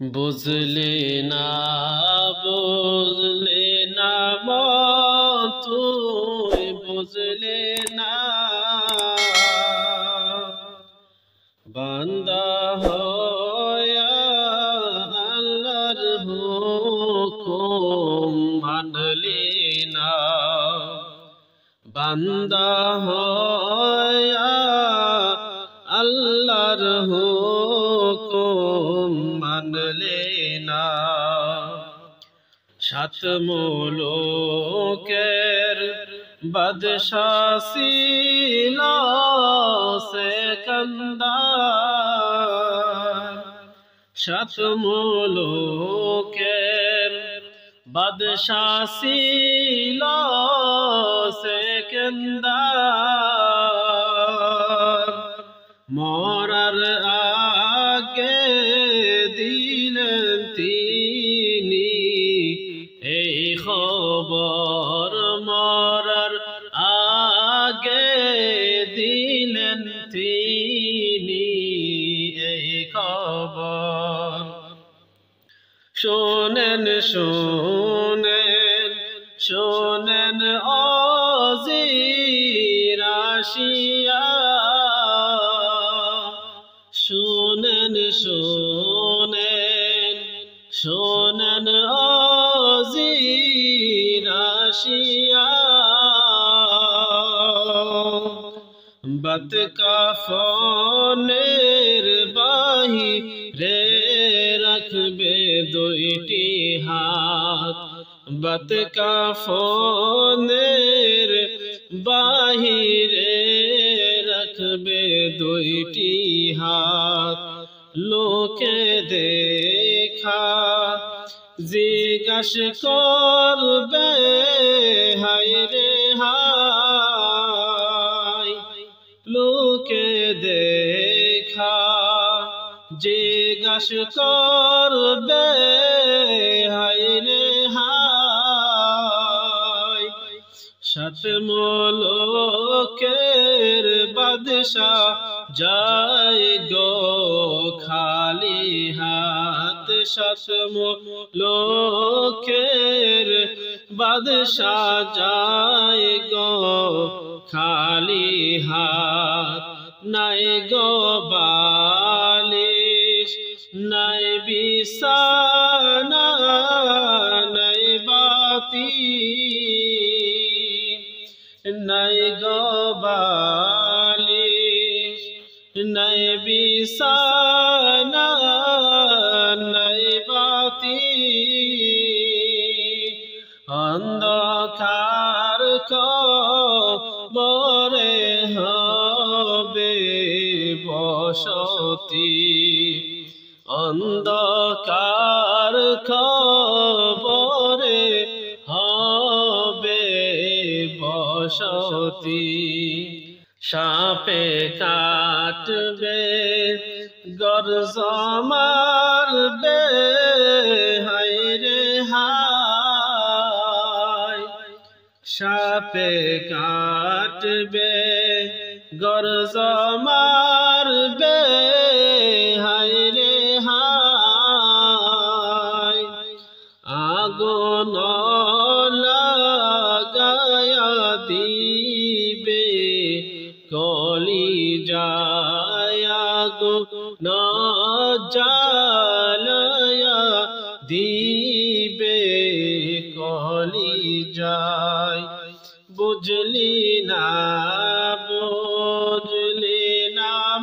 বুঝলি না মন তুই বুঝলি না বান্দা হইয়া আল্লাহর হুকুম মানলি না বান্দা হইয়া আল্লাহর হুকুম মানলি না সাত মুলুকের বাদশাহ ছিল সিকান্দার সাত মুলুকের বাদশাহ ছিল সিকান্দার মরার আগে দিলেন তিনি এই খবর মরার আগে দিলেন তিনি এই খবর শোনেন শোনেন শোনেন অজির আসিয়া শোনেন শোনেন শোনেন অজির আসিয়া বাত কাফনের বাহিরে রাখবে দুইটি হাত বাত কাফনের বাহিরে রাখবে দুইটি হাত লোকে দেখা জিজ্ঞাস করবে হায় রে হায় লোকে দেখা জিজ্ঞাস করবে হায় রে হায় সাত মুলুকের বাদশাহ যায় গো খালি হাত সাত মুলুকের বাদশাহ যায় গো খালি হাত নাই গো বালিশ নাই বিছানা নাই বাতি নাই গো বালিশ নাই বিছানা নাই বাতি অন্ধকার কবরে হবে বসতি অন্ধকার কবরে হবে বসতি সাপে কাটবে গর্জ মারবে হায় রে হায় সাপে কাটবে গর্জ মারবে হায় রে হায় আগুন লাগায়া দিবে কলি যায় আগুন জ্বালায়া দিবে কলি যায় বুঝলি না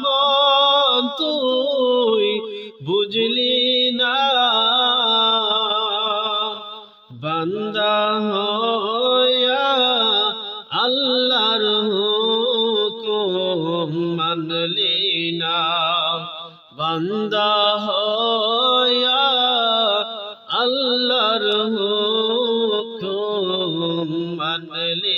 মন তুই বুঝলি না বান্দা হইয়া আল্লাহর হুকুম মানলি না বান্দা হইয়া আল্লাহর হুকুম মানলি